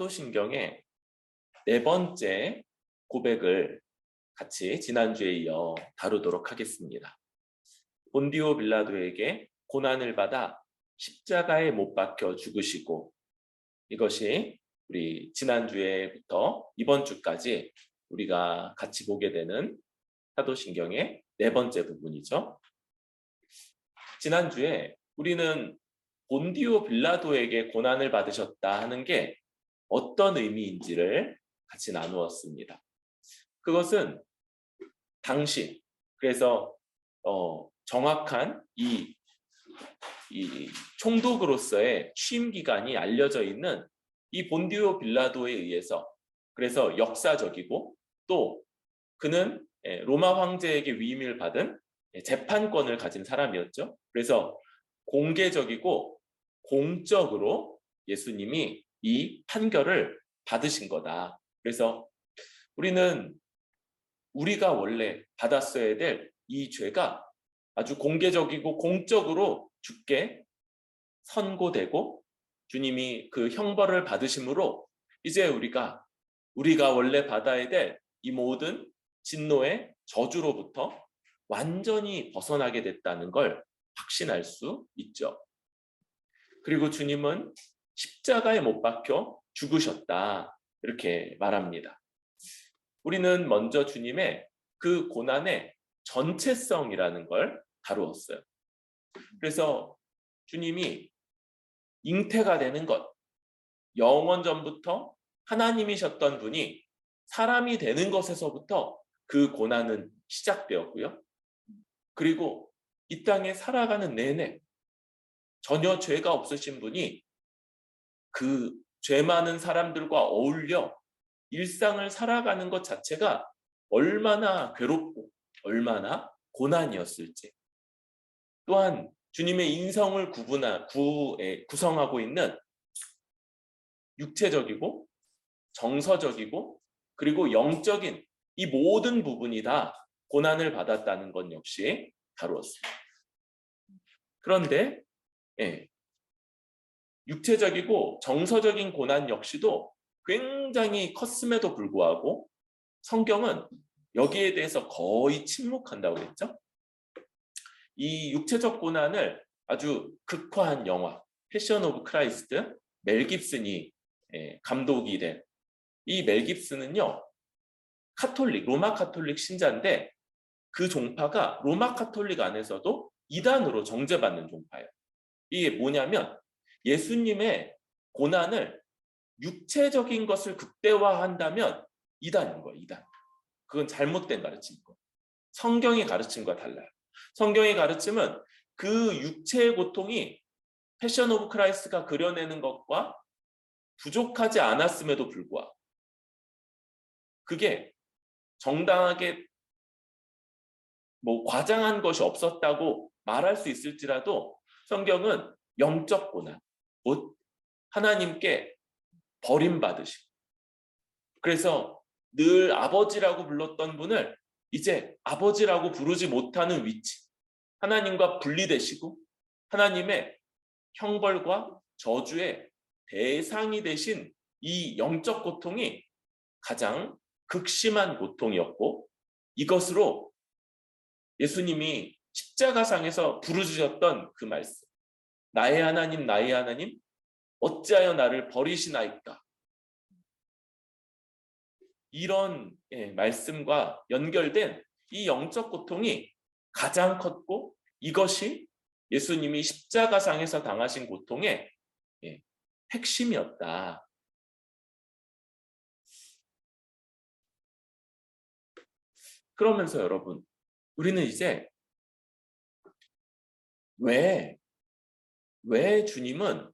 사도신경의 네 번째 고백을 같이 지난주에 이어 다루도록 하겠습니다. 본디오 빌라도에게 고난을 받아 십자가에 못 박혀 죽으시고, 이것이 우리 지난주에부터 이번 주까지 우리가 같이 보게 되는 사도신경의 네 번째 부분이죠. 지난주에 우리는 본디오 빌라도에게 고난을 받으셨다 하는 게 어떤 의미인지를 같이 나누었습니다. 그것은 당시, 그래서 정확한 이 총독으로서의 취임 기간이 알려져 있는 이 본디오 빌라도에 의해서, 그래서 역사적이고 또 그는 로마 황제에게 위임을 받은 재판권을 가진 사람이었죠. 그래서 공개적이고 공적으로 예수님이 이 판결을 받으신 거다. 그래서 우리는 우리가 원래 받았어야 될 이 죄가 아주 공개적이고 공적으로 주께 선고되고 주님이 그 형벌을 받으심으로 이제 우리가 원래 받아야 될 이 모든 진노의 저주로부터 완전히 벗어나게 됐다는 걸 확신할 수 있죠. 그리고 주님은 십자가에 못 박혀 죽으셨다, 이렇게 말합니다. 우리는 먼저 주님의 그 고난의 전체성이라는 걸 다루었어요. 그래서 주님이 잉태가 되는 것, 영원 전부터 하나님이셨던 분이 사람이 되는 것에서부터 그 고난은 시작되었고요. 그리고 이 땅에 살아가는 내내 전혀 죄가 없으신 분이 그 죄 많은 사람들과 어울려 일상을 살아가는 것 자체가 얼마나 괴롭고 얼마나 고난이었을지, 또한 주님의 인성을 구성하고 있는 육체적이고 정서적이고 그리고 영적인 이 모든 부분이 다 고난을 받았다는 것 역시 다루었습니다. 그런데 육체적이고 정서적인 고난 역시도 굉장히 컸음에도 불구하고 성경은 여기에 대해서 거의 침묵한다고 했죠. 이 육체적 고난을 아주 극화한 영화 패션 오브 크라이스트, 멜 깁슨이 감독이 된 이 멜 깁슨은요, 로마 카톨릭 신자인데 그 종파가 로마 카톨릭 안에서도 이단으로 정죄받는 종파예요. 이게 뭐냐면 예수님의 고난을 육체적인 것을 극대화한다면 이단인 거예요. 이단. 그건 잘못된 가르침인 거예요. 성경이 가르침과 달라요. 성경의 가르침은 그 육체의 고통이 패션 오브 크라이스트가 그려내는 것과 부족하지 않았음에도 불구하고 그게 정당하게 과장한 것이 없었다고 말할 수 있을지라도 성경은 영적 고난, 곧 하나님께 버림받으시고, 그래서 늘 아버지라고 불렀던 분을 이제 아버지라고 부르지 못하는 위치, 하나님과 분리되시고 하나님의 형벌과 저주의 대상이 되신 이 영적 고통이 가장 극심한 고통이었고, 이것으로 예수님이 십자가상에서 부르짖었던 그 말씀, 나의 하나님 나의 하나님 어찌하여 나를 버리시나이까, 이런 말씀과 연결된 이 영적 고통이 가장 컸고, 이것이 예수님이 십자가상에서 당하신 고통의 핵심이었다. 그러면서 여러분, 우리는 이제 왜 주님은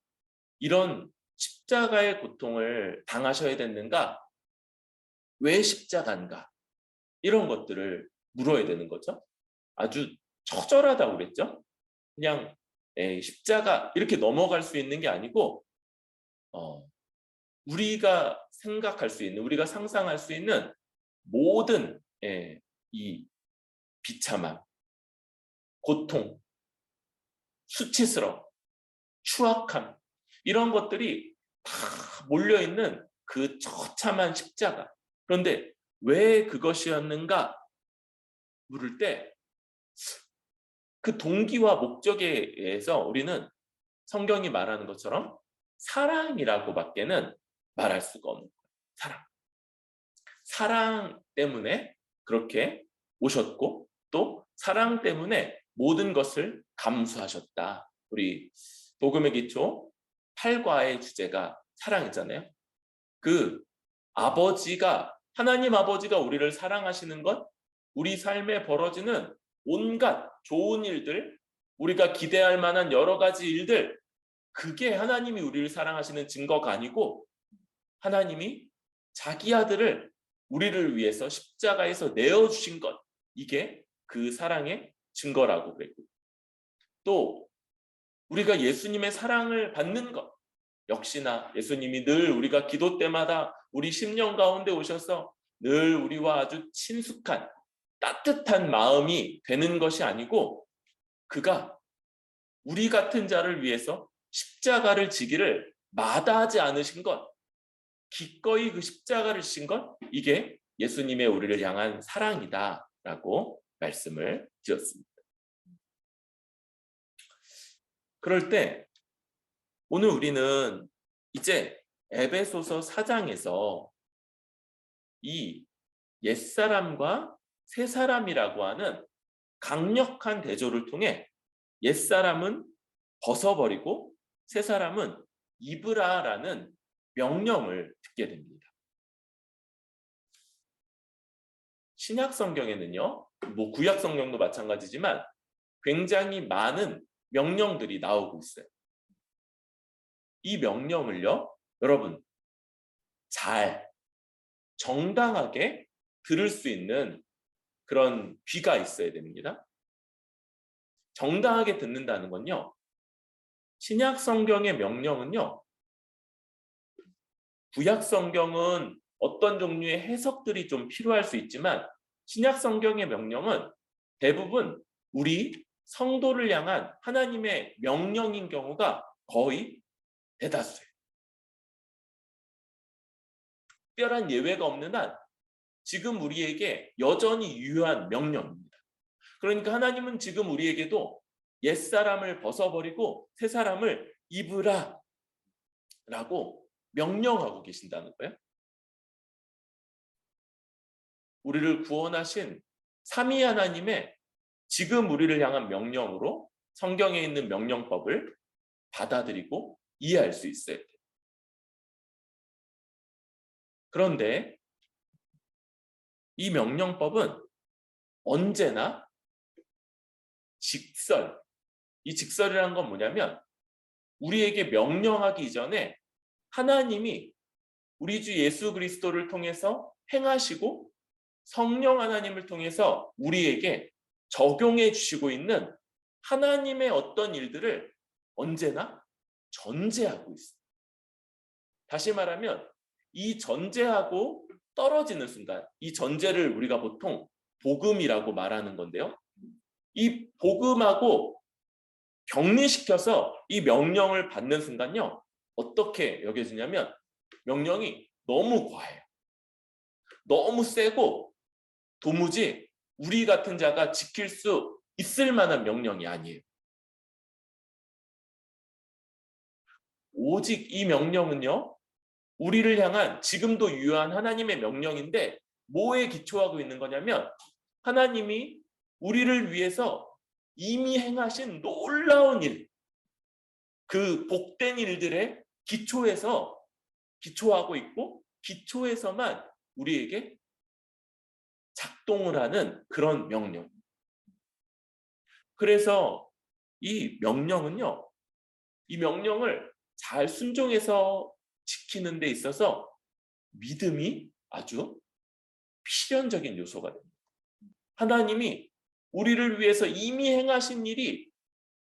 이런 십자가의 고통을 당하셔야 됐는가? 왜 십자가인가? 이런 것들을 물어야 되는 거죠. 아주 처절하다고 그랬죠. 그냥 십자가 이렇게 넘어갈 수 있는 게 아니고 우리가 생각할 수 있는, 우리가 상상할 수 있는 모든 이 비참함, 고통, 수치스러움, 추악함, 이런 것들이 다 몰려있는 그 처참한 십자가. 그런데 왜 그것이었는가 물을 때 그 동기와 목적에 의해서 우리는 성경이 말하는 것처럼 사랑이라고밖에는 말할 수가 없는 거예요. 사랑. 사랑 때문에 그렇게 오셨고 또 사랑 때문에 모든 것을 감수하셨다. 우리 복음의 기초 8과의 주제가 사랑이잖아요. 그 아버지가 하나님 아버지가 우리를 사랑하시는 것, 우리 삶에 벌어지는 온갖 좋은 일들, 우리가 기대할 만한 여러 가지 일들, 그게 하나님이 우리를 사랑하시는 증거가 아니고 하나님이 자기 아들을 우리를 위해서 십자가에서 내어주신 것, 이게 그 사랑의 증거라고 그랬고, 또 우리가 예수님의 사랑을 받는 것, 역시나 예수님이 늘 우리가 기도 때마다 우리 심령 가운데 오셔서 늘 우리와 아주 친숙한 따뜻한 마음이 되는 것이 아니고 그가 우리 같은 자를 위해서 십자가를 지기를 마다하지 않으신 것, 기꺼이 그 십자가를 지신 것, 이게 예수님의 우리를 향한 사랑이다라고 말씀을 드렸습니다. 그럴 때 오늘 우리는 이제 에베소서 4장에서 이 옛사람과 새사람이라고 하는 강력한 대조를 통해 옛사람은 벗어버리고 새사람은 입으라라는 명령을 듣게 됩니다. 신약 성경에는요, 뭐 구약 성경도 마찬가지지만 굉장히 많은 명령들이 나오고 있어요. 이 명령을요, 여러분 잘 정당하게 들을 수 있는 그런 귀가 있어야 됩니다. 정당하게 듣는다는 건요, 신약 성경의 명령은요, 구약 성경은 어떤 종류의 해석들이 좀 필요할 수 있지만 신약 성경의 명령은 대부분 우리 성도를 향한 하나님의 명령인 경우가 거의 대다수예요. 특별한 예외가 없는 한 지금 우리에게 여전히 유효한 명령입니다. 그러니까 하나님은 지금 우리에게도 옛사람을 벗어버리고 새사람을 입으라 라고 명령하고 계신다는 거예요. 우리를 구원하신 삼위 하나님의 지금 우리를 향한 명령으로 성경에 있는 명령법을 받아들이고 이해할 수 있어야 돼요. 그런데 이 명령법은 언제나 직설, 이 직설이라는 건 뭐냐면 우리에게 명령하기 이전에 하나님이 우리 주 예수 그리스도를 통해서 행하시고 성령 하나님을 통해서 우리에게 적용해 주시고 있는 하나님의 어떤 일들을 언제나 전제하고 있습니다. 다시 말하면 이 전제하고 떨어지는 순간, 이 전제를 우리가 보통 복음이라고 말하는 건데요. 이 복음하고 격리시켜서 이 명령을 받는 순간요, 어떻게 여겨지냐면 명령이 너무 과해요. 너무 세고 도무지 우리 같은 자가 지킬 수 있을 만한 명령이 아니에요. 오직 이 명령은요, 우리를 향한 지금도 유효한 하나님의 명령인데 뭐에 기초하고 있는 거냐면 하나님이 우리를 위해서 이미 행하신 놀라운 일, 그 복된 일들의 기초하고 있고 기초에서만 우리에게 작동을 하는 그런 명령. 그래서 이 명령은요, 이 명령을 잘 순종해서 지키는 데 있어서 믿음이 아주 필연적인 요소가 됩니다. 하나님이 우리를 위해서 이미 행하신 일이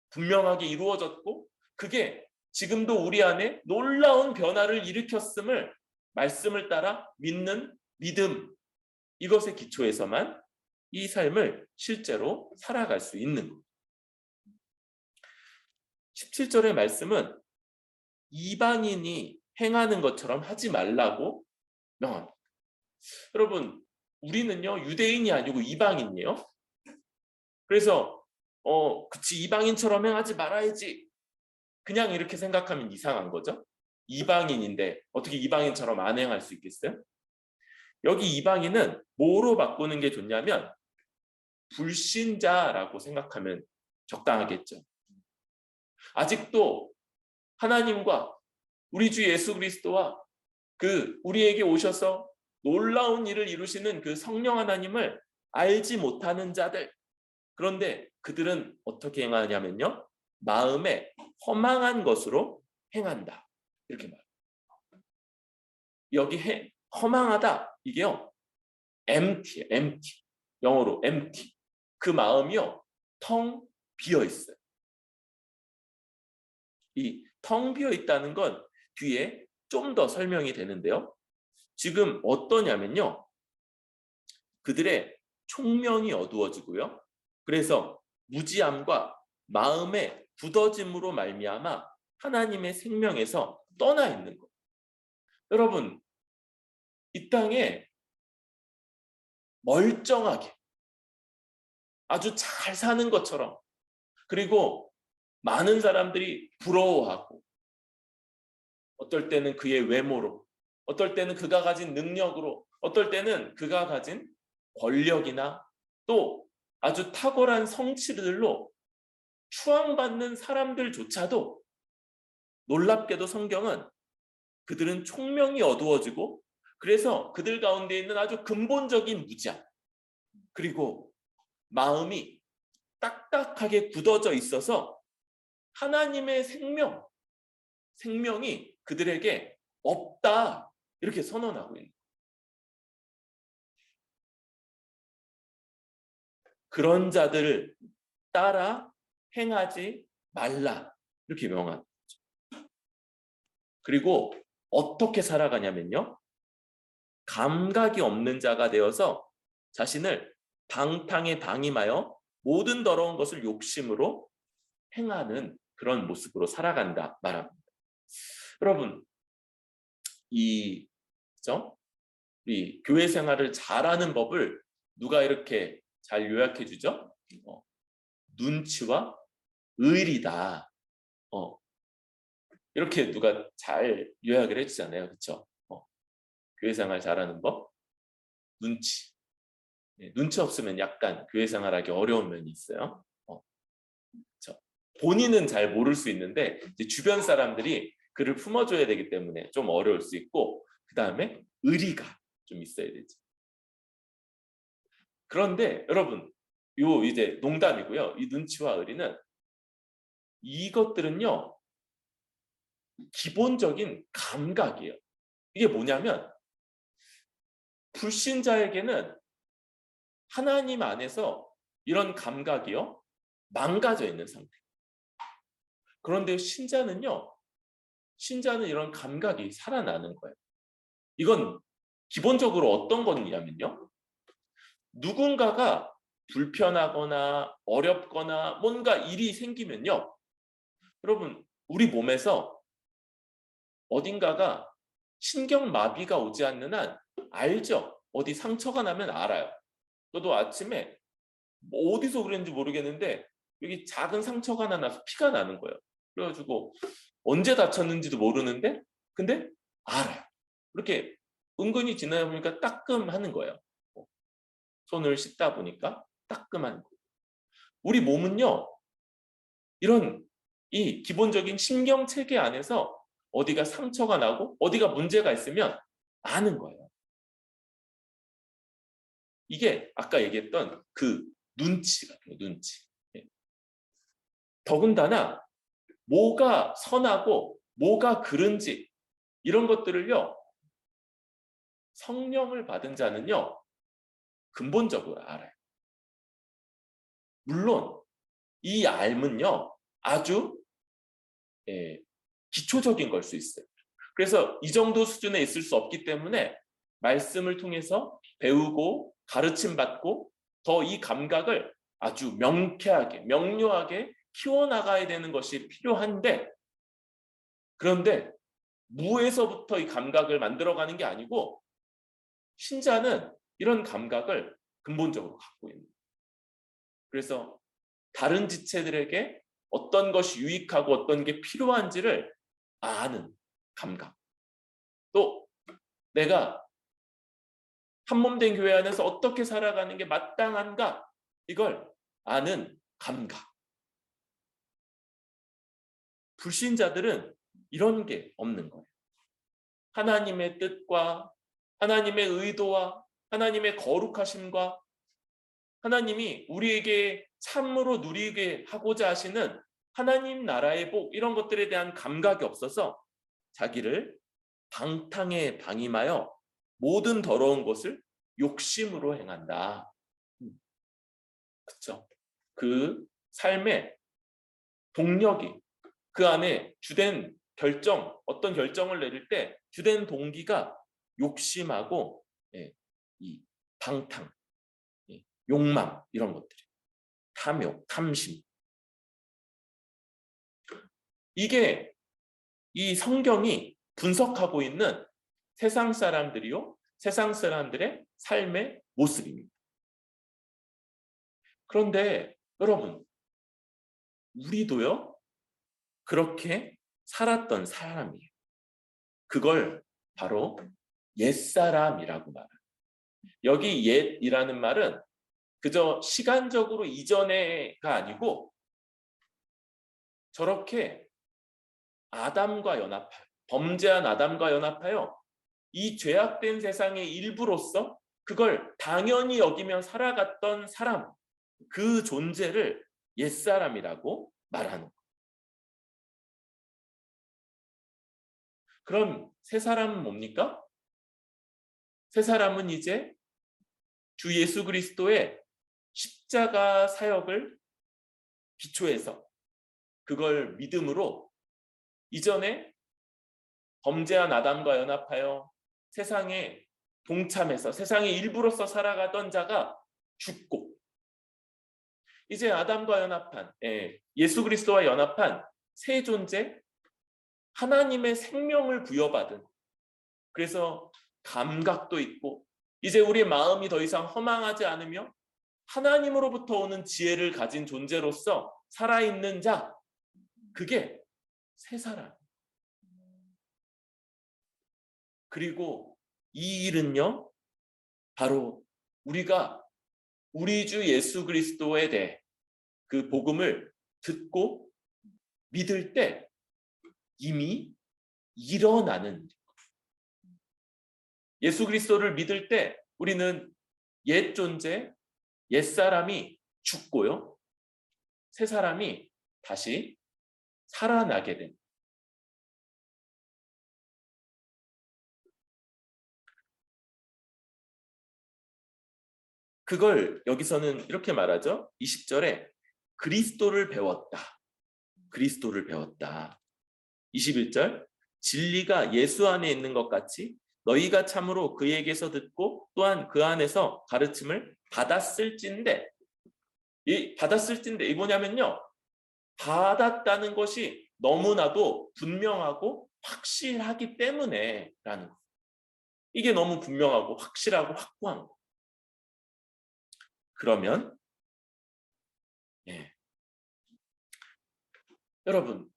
분명하게 이루어졌고 그게 지금도 우리 안에 놀라운 변화를 일으켰음을 말씀을 따라 믿는 믿음, 이것의 기초에서만 이 삶을 실제로 살아갈 수 있는 겁니다. 17절의 말씀은 이방인이 행하는 것처럼 하지 말라고 명합니다. 여러분, 우리는요 유대인이 아니고 이방인이에요. 그래서 그치, 이방인처럼 행하지 말아야지, 그냥 이렇게 생각하면 이상한 거죠. 이방인인데 어떻게 이방인처럼 안 행할 수 있겠어요? 여기 이방인은 뭐로 바꾸는 게 좋냐면 불신자라고 생각하면 적당하겠죠. 아직도 하나님과 우리 주 예수 그리스도와 그 우리에게 오셔서 놀라운 일을 이루시는 그 성령 하나님을 알지 못하는 자들, 그런데 그들은 어떻게 행하냐면요 마음에 허망한 것으로 행한다, 이렇게 말합니다. 여기 허망하다, 이게요 empty, empty, 영어로 empty, 그 마음이요 텅 비어 있어요. 이 텅 비어 있다는 건 뒤에 좀 더 설명이 되는데요, 지금 어떠냐면요 그들의 총명이 어두워지고요, 그래서 무지함과 마음의 굳어짐으로 말미암아 하나님의 생명에서 떠나 있는 거예요. 여러분, 이 땅에 멀쩡하게 아주 잘 사는 것처럼, 그리고 많은 사람들이 부러워하고, 어떨 때는 그의 외모로, 어떨 때는 그가 가진 능력으로, 어떨 때는 그가 가진 권력이나 또 아주 탁월한 성취들로 추앙받는 사람들조차도, 놀랍게도 성경은 그들은 총명이 어두워지고, 그래서 그들 가운데 있는 아주 근본적인 무지함, 그리고 마음이 딱딱하게 굳어져 있어서 하나님의 생명이 그들에게 없다, 이렇게 선언하고 있는 거예요. 그런 자들을 따라 행하지 말라, 이렇게 명한 거죠. 그리고 어떻게 살아가냐면요 감각이 없는 자가 되어서 자신을 방탕에 방임하여 모든 더러운 것을 욕심으로 행하는 그런 모습으로 살아간다 말합니다. 여러분, 그죠? 이 교회 생활을 잘하는 법을 누가 이렇게 잘 요약해 주죠? 눈치와 의리다. 이렇게 누가 잘 요약을 해주잖아요, 그렇죠? 교회 생활 잘하는 법, 눈치. 눈치 없으면 약간 교회 생활하기 어려운 면이 있어요. 그렇죠? 본인은 잘 모를 수 있는데 이제 주변 사람들이 그를 품어줘야 되기 때문에 좀 어려울 수 있고, 그 다음에 의리가 좀 있어야 되죠. 그런데 여러분, 요 이제 농담이고요. 이 눈치와 의리는, 이것들은요 기본적인 감각이에요. 이게 뭐냐면 불신자에게는 하나님 안에서 이런 감각이요 망가져 있는 상태. 그런데 신자는 이런 감각이 살아나는 거예요. 이건 기본적으로 어떤 거냐면요, 누군가가 불편하거나 어렵거나 뭔가 일이 생기면요, 여러분 우리 몸에서 어딘가가 신경마비가 오지 않는 한 알죠? 어디 상처가 나면 알아요. 저도 아침에 뭐 어디서 그랬는지 모르겠는데 여기 작은 상처가 하나 나서 피가 나는 거예요. 그래가지고 언제 다쳤는지도 모르는데 근데 알아요. 그렇게 은근히 지나다 보니까 따끔하는 거예요. 손을 씻다 보니까 따끔한 거. 우리 몸은요 이런 이 기본적인 신경 체계 안에서 어디가 상처가 나고 어디가 문제가 있으면 아는 거예요. 이게 아까 얘기했던 그 눈치 같은 눈치. 더군다나 뭐가 선하고 뭐가 그른지 이런 것들을요 성령을 받은 자는요 근본적으로 알아요. 물론 이 알문요 아주 기초적인 걸 수 있어요. 그래서 이 정도 수준에 있을 수 없기 때문에 말씀을 통해서 배우고 가르침 받고 더 이 감각을 아주 명쾌하게 명료하게 키워나가야 되는 것이 필요한데, 그런데 무에서부터 이 감각을 만들어가는 게 아니고 신자는 이런 감각을 근본적으로 갖고 있는 거예요. 그래서 다른 지체들에게 어떤 것이 유익하고 어떤 게 필요한지를 아는 감각. 또 내가 한몸된 교회 안에서 어떻게 살아가는 게 마땅한가 이걸 아는 감각. 불신자들은 이런 게 없는 거예요. 하나님의 뜻과 하나님의 의도와 하나님의 거룩하심과 하나님이 우리에게 참으로 누리게 하고자 하시는 하나님 나라의 복 이런 것들에 대한 감각이 없어서 자기를 방탕에 방임하여 모든 더러운 것을 욕심으로 행한다. 그렇죠? 그 삶의 동력이 그 안에 주된 결정, 어떤 결정을 내릴 때 주된 동기가 욕심하고 이 방탕, 욕망 이런 것들이 탐욕, 탐심. 이게 이 성경이 분석하고 있는 세상 사람들이요, 세상 사람들의 삶의 모습입니다. 그런데 여러분, 우리도요 그렇게 살았던 사람이에요. 그걸 바로 옛사람이라고 말합니다. 여기 옛이라는 말은 그저 시간적으로 이전에가 아니고 저렇게 아담과 연합하여 범죄한 아담과 연합하여 이 죄악된 세상의 일부로서 그걸 당연히 여기며 살아갔던 사람, 그 존재를 옛사람이라고 말하는 거예요. 그럼 새 사람은 뭡니까? 새 사람은 이제 주 예수 그리스도의 십자가 사역을 기초해서 그걸 믿음으로 이전에 범죄한 아담과 연합하여 세상에 동참해서 세상의 일부로서 살아가던 자가 죽고 이제 아담과 연합한 예수 그리스도와 연합한 새 존재 하나님의 생명을 부여받은 그래서 감각도 있고 이제 우리 마음이 더 이상 허망하지 않으며 하나님으로부터 오는 지혜를 가진 존재로서 살아있는 자 그게 새 사람. 그리고 이 일은요 바로 우리가 우리 주 예수 그리스도에 대해 그 복음을 듣고 믿을 때 이미 일어나는 예수 그리스도를 믿을 때 우리는 옛 존재, 옛 사람이 죽고요. 새 사람이 다시 살아나게 됩니다. 그걸 여기서는 이렇게 말하죠. 20절에 그리스도를 배웠다. 그리스도를 배웠다. 21절 진리가 예수 안에 있는 것 같이 너희가 참으로 그에게서 듣고 또한 그 안에서 가르침을 받았을진데 이 뭐냐면요. 받았다는 것이 너무나도 분명하고 확실하기 때문에 라는 거. 이게 너무 분명하고 확실하고 확고한 거. 그러면 여러분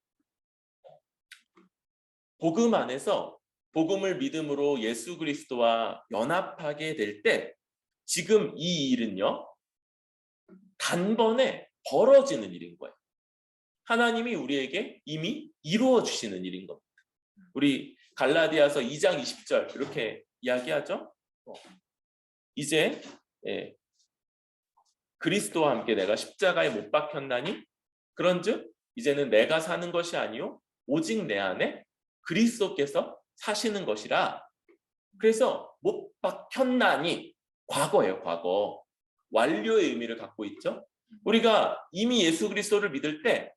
복음 안에서 복음을 믿음으로 예수 그리스도와 연합하게 될 때 지금 이 일은요. 단번에 벌어지는 일인 거예요. 하나님이 우리에게 이미 이루어 주시는 일인 겁니다. 우리 갈라디아서 2장 20절 이렇게 이야기하죠. 이제 그리스도와 함께 내가 십자가에 못 박혔나니 그런즉 이제는 내가 사는 것이 아니요 오직 내 안에 그리스도께서 사시는 것이라. 그래서 못 박혔나니 과거예요. 과거. 완료의 의미를 갖고 있죠. 우리가 이미 예수 그리스도를 믿을 때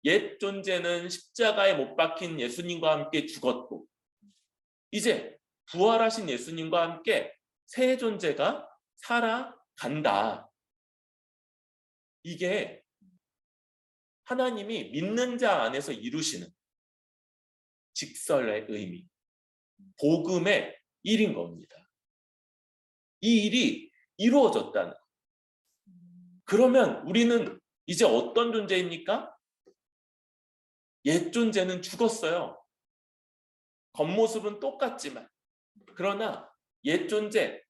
옛 존재는 십자가에 못 박힌 예수님과 함께 죽었고 이제 부활하신 예수님과 함께 새 존재가 살아간다. 이게 하나님이 믿는 자 안에서 이루시는 직설의 의미, 복음의 일인 겁니다. 이 일이 이루어졌다는. 그러면 우리는 이제 어떤 존재입니까? 옛 존재는 죽었어요. 겉모습은 똑같지만. 그러나 옛 존재,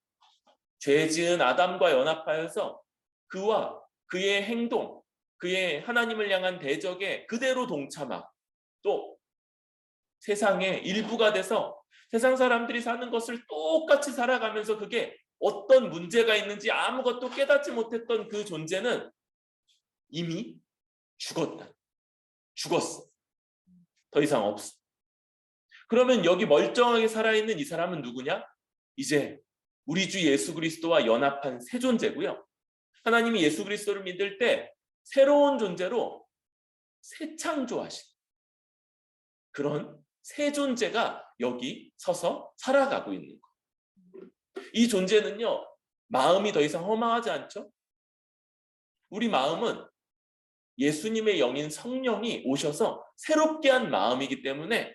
죄 지은 아담과 연합하여서 그와 그의 행동, 그의 하나님을 향한 대적에 그대로 동참하고 또 세상의 일부가 돼서 세상 사람들이 사는 것을 똑같이 살아가면서 그게 어떤 문제가 있는지 아무것도 깨닫지 못했던 그 존재는 이미 죽었다. 죽었어. 더 이상 없어. 그러면 여기 멀쩡하게 살아있는 이 사람은 누구냐? 이제 우리 주 예수 그리스도와 연합한 새 존재고요. 하나님이 예수 그리스도를 믿을 때 새로운 존재로 새 창조하신 그런 새 존재가 여기 서서 살아가고 있는 거예요. 이 존재는요, 마음이 더 이상 허망하지 않죠? 우리 마음은 예수님의 영인 성령이 오셔서 새롭게 한 마음이기 때문에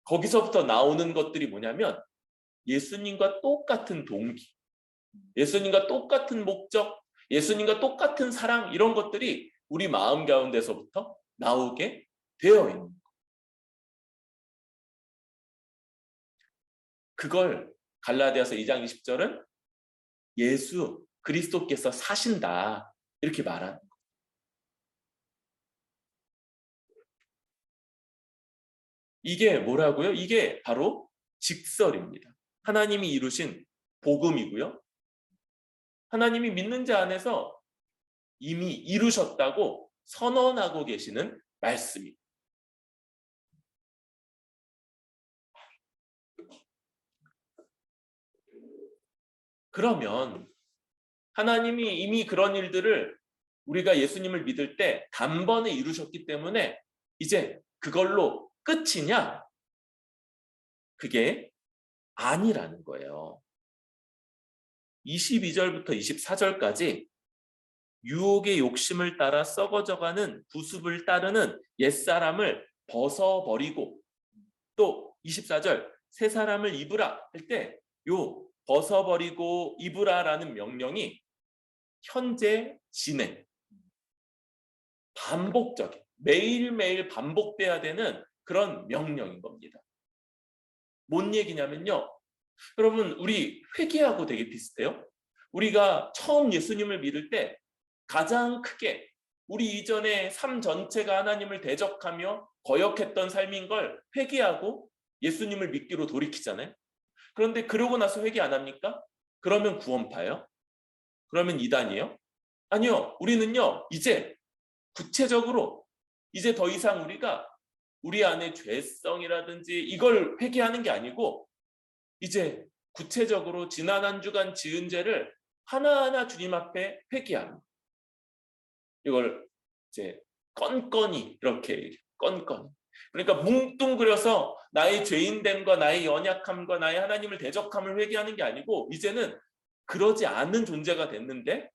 거기서부터 나오는 것들이 뭐냐면 예수님과 똑같은 동기, 예수님과 똑같은 목적, 예수님과 똑같은 사랑, 이런 것들이 우리 마음 가운데서부터 나오게 되어 있는 거예요. 그걸 갈라디아서 2장 20절은 예수 그리스도께서 사신다 이렇게 말하는 거예요. 이게 뭐라고요? 이게 바로 직설입니다. 하나님이 이루신 복음이고요. 하나님이 믿는 자 안에서 이미 이루셨다고 선언하고 계시는 말씀입니다. 그러면 하나님이 이미 그런 일들을 우리가 예수님을 믿을 때 단번에 이루셨기 때문에 이제 그걸로 끝이냐? 그게 아니라는 거예요. 22절부터 24절까지 유혹의 욕심을 따라 썩어져가는 부습을 따르는 옛사람을 벗어버리고, 또 24절 새 사람을 입으라 할 때 요 벗어버리고 입으라라는 명령이 현재 진행, 반복적인, 매일매일 반복돼야 되는 그런 명령인 겁니다. 뭔 얘기냐면요, 여러분 우리 회개하고 되게 비슷해요. 우리가 처음 예수님을 믿을 때 가장 크게 우리 이전의 삶 전체가 하나님을 대적하며 거역했던 삶인 걸 회개하고 예수님을 믿기로 돌이키잖아요. 그런데 그러고 나서 회개 안 합니까? 그러면 구원파예요? 그러면 이단이에요? 아니요. 우리는요, 이제 구체적으로 이제 더 이상 우리가 우리 안에 죄성이라든지 이걸 회개하는 게 아니고 이제 구체적으로 지난 한 주간 지은 죄를 하나하나 주님 앞에 회개하는, 이걸 이제 건건히 이렇게 건건히, 그러니까 뭉뚱그려서 나의 죄인됨과 나의 연약함과 나의 하나님을 대적함을 회개하는 게 아니고 이제는 그러지 않는 존재가 됐는데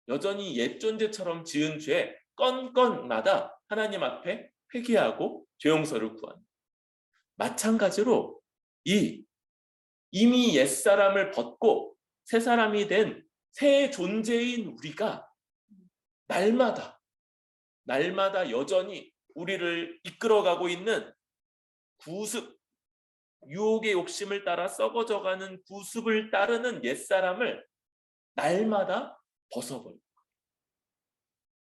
여전히 옛 존재처럼 지은 죄 건건마다 하나님 앞에 회개하고 죄 용서를 구하는. 마찬가지로 이미 옛사람을 벗고 새 사람이 된 새 존재인 우리가 날마다 여전히 우리를 이끌어가고 있는 구습, 유혹의 욕심을 따라 썩어져가는 구습을 따르는 옛사람을 날마다 벗어버리고,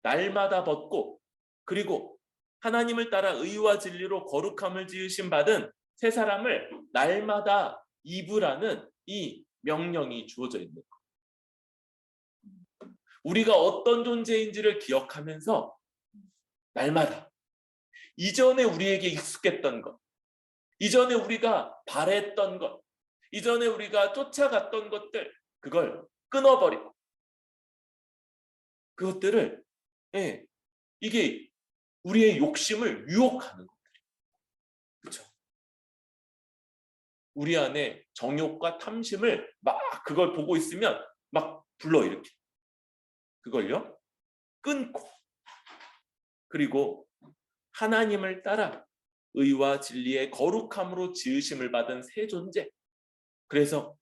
날마다 벗고, 그리고 하나님을 따라 의와 진리로 거룩함을 지으신 받은 새 사람을 날마다 입으라는 이 명령이 주어져 있는 거예요. 우리가 어떤 존재인지를 기억하면서 날마다 이전에 우리에게 익숙했던 것, 이전에 우리가 바랬던 것, 이전에 우리가 쫓아갔던 것들, 그걸 끊어버리고 그것들을, 이게 우리의 욕심을 유혹하는 것들이에요. 그렇죠? 우리 안에 정욕과 탐심을 막 그걸 보고 있으면 막 불러일으켜. 그걸요 끊고, 그리고 하나님을 따라 의와 진리의 거룩함으로 지으심을 받은 새 존재. 그래서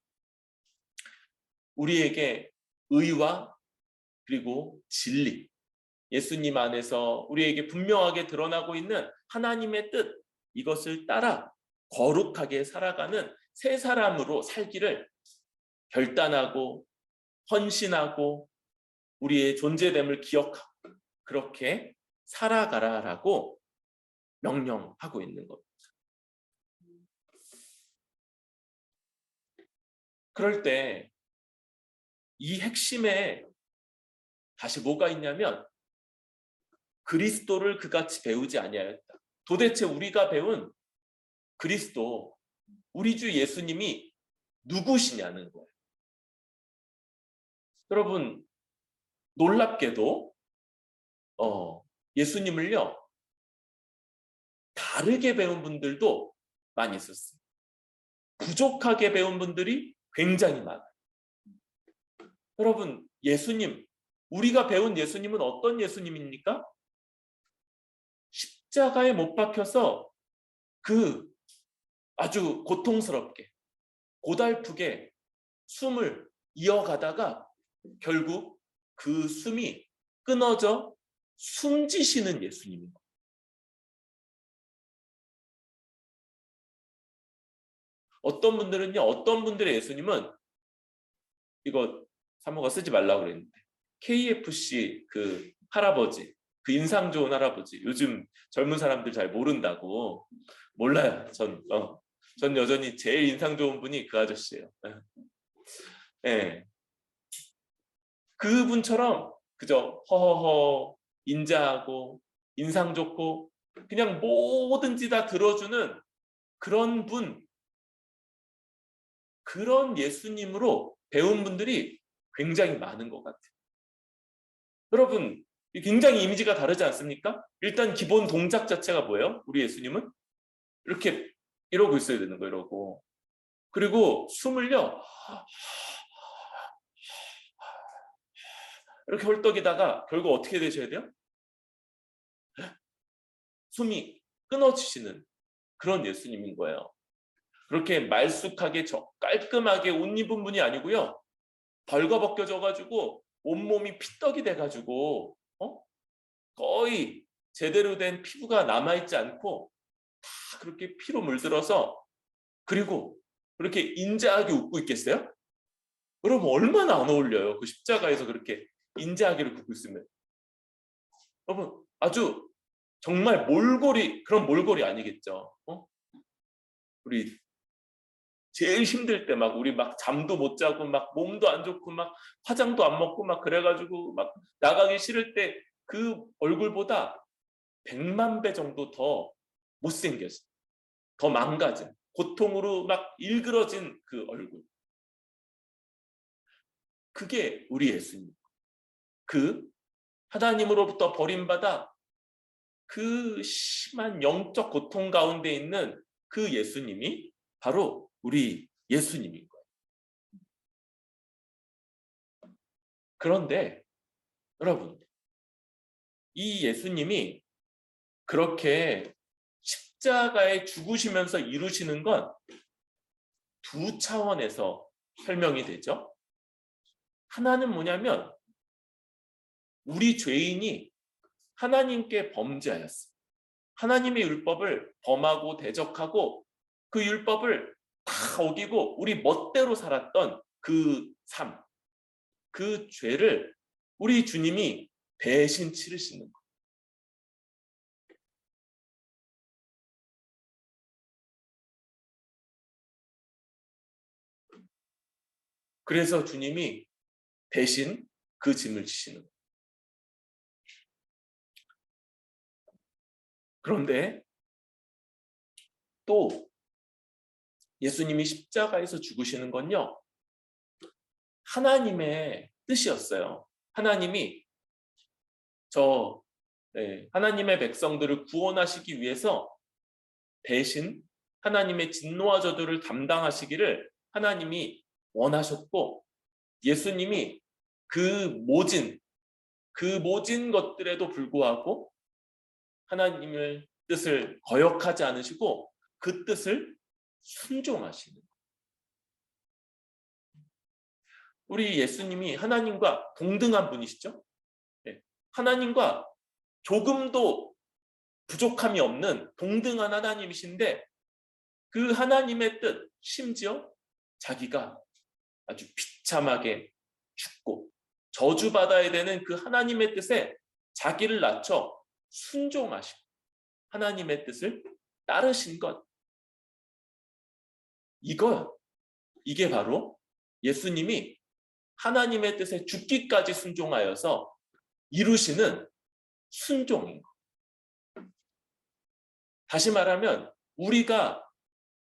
우리에게 의와 그리고 진리, 예수님 안에서 우리에게 분명하게 드러나고 있는 하나님의 뜻, 이것을 따라 거룩하게 살아가는 새 사람으로 살기를 결단하고 헌신하고 우리의 존재됨을 기억하고 그렇게 살아가라라고 명령하고 있는 겁니다. 그럴 때 이 핵심에 다시 뭐가 있냐면 그리스도를 그같이 배우지 아니하였다. 도대체 우리가 배운 그리스도, 우리 주 예수님이 누구시냐는 거예요. 여러분, 놀랍게도 예수님을요 다르게 배운 분들도 많이 있었어요. 부족하게 배운 분들이 굉장히 많아요. 여러분, 예수님, 우리가 배운 예수님은 어떤 예수님입니까? 십자가에 못 박혀서 그 아주 고통스럽게 고달프게 숨을 이어가다가 결국 그 숨이 끊어져 숨지시는 예수님입니다. 어떤 분들은요, 어떤 분들의 예수님은 이거 사모가 쓰지 말라고 그랬는데 KFC 그 할아버지, 그 인상 좋은 할아버지, 요즘 젊은 사람들 잘 모른다고. 몰라요. 전 여전히 제일 인상 좋은 분이 그 아저씨예요. 예. 그분처럼 그저 허허허 인자하고 인상 좋고 그냥 뭐든지 다 들어주는 그런 분, 그런 예수님으로 배운 분들이 굉장히 많은 것 같아요. 여러분, 굉장히 이미지가 다르지 않습니까? 일단 기본 동작 자체가 뭐예요? 우리 예수님은 이렇게 이러고 있어야 되는 거예요. 이러고. 그리고 숨을요 이렇게 헐떡이다가 결국 어떻게 되셔야 돼요? 숨이 끊어지시는 그런 예수님인 거예요. 그렇게 말쑥하게 깔끔하게 옷 입은 분이 아니고요, 벌거벗겨져가지고 온몸이 피떡이 돼가지고 거의 제대로 된 피부가 남아있지 않고 다 그렇게 피로 물들어서, 그리고 그렇게 인자하게 웃고 있겠어요? 여러분, 얼마나 안 어울려요? 그 십자가에서 그렇게 인자하게 웃고 있으면. 여러분, 아주 정말 몰골이, 그런 몰골이 아니겠죠. 우리 제일 힘들 때 막 우리 막 잠도 못 자고 막 몸도 안 좋고 막 화장도 안 먹고 막 그래가지고 막 나가기 싫을 때 그 얼굴보다 100만 배 정도 더 못생겼어. 더 망가진, 고통으로 막 일그러진 그 얼굴. 그게 우리 예수님. 그 하나님으로부터 버림받아 그 심한 영적 고통 가운데 있는 그 예수님이 바로 우리 예수님인 거예요. 그런데 여러분, 이 예수님이 그렇게 십자가에 죽으시면서 이루시는 건 두 차원에서 설명이 되죠. 하나는 뭐냐면 우리 죄인이 하나님께 범죄하였어요. 하나님의 율법을 범하고 대적하고 그 율법을 다 어기고 우리 멋대로 살았던 그 삶, 그 죄를 우리 주님이 대신 치르시는 거예요. 그래서 주님이 대신 그 짐을 지시는 거예요. 그런데 또 예수님이 십자가에서 죽으시는 건요, 하나님의 뜻이었어요. 하나님이 하나님의 백성들을 구원하시기 위해서 대신 하나님의 진노와 저주를 담당하시기를 하나님이 원하셨고, 예수님이 그 모진 것들에도 불구하고 하나님을 뜻을 거역하지 않으시고 그 뜻을 순종하시는. 우리 예수님이 하나님과 동등한 분이시죠. 하나님과 조금도 부족함이 없는 동등한 하나님이신데 그 하나님의 뜻, 심지어 자기가 아주 비참하게 죽고 저주받아야 되는 그 하나님의 뜻에 자기를 낮춰 순종하시고 하나님의 뜻을 따르신 것. 이게 바로 예수님이 하나님의 뜻에 죽기까지 순종하여서 이루시는 순종인 것. 다시 말하면 우리가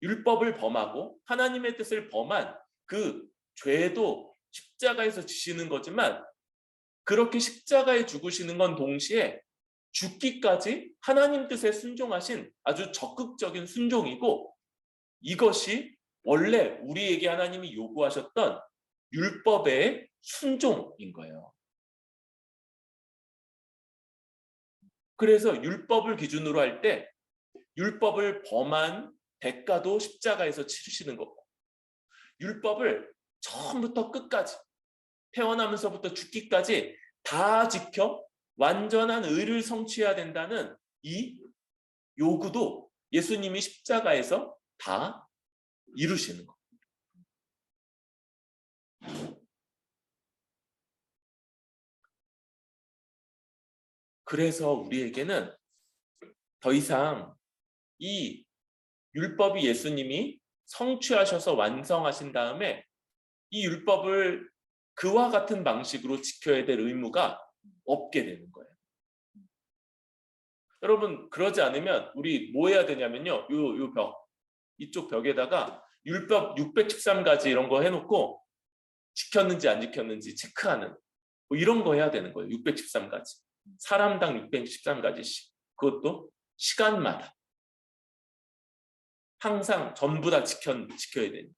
율법을 범하고 하나님의 뜻을 범한 그 죄도 십자가에서 지시는 거지만 그렇게 십자가에 죽으시는 건 동시에 죽기까지 하나님 뜻에 순종하신 아주 적극적인 순종이고 이것이 원래 우리에게 하나님이 요구하셨던 율법의 순종인 거예요. 그래서 율법을 기준으로 할 때 율법을 범한 대가도 십자가에서 치르시는 거고 율법을 처음부터 끝까지 태어나면서부터 죽기까지 다 지켜 완전한 의를 성취해야 된다는 이 요구도 예수님이 십자가에서 다 이루시는 겁니다. 그래서 우리에게는 더 이상 이 율법이 예수님이 성취하셔서 완성하신 다음에 이 율법을 그와 같은 방식으로 지켜야 될 의무가 없게 되는 거예요. 여러분 그러지 않으면 우리 뭐 해야 되냐면요. 요 벽, 이쪽 벽에다가 율법 613가지 이런 거 해놓고 지켰는지 안 지켰는지 체크하는 뭐 이런 거 해야 되는 거예요. 613가지. 사람당 613가지씩. 그것도 시간마다. 항상 전부 다 지켜야 됩니다.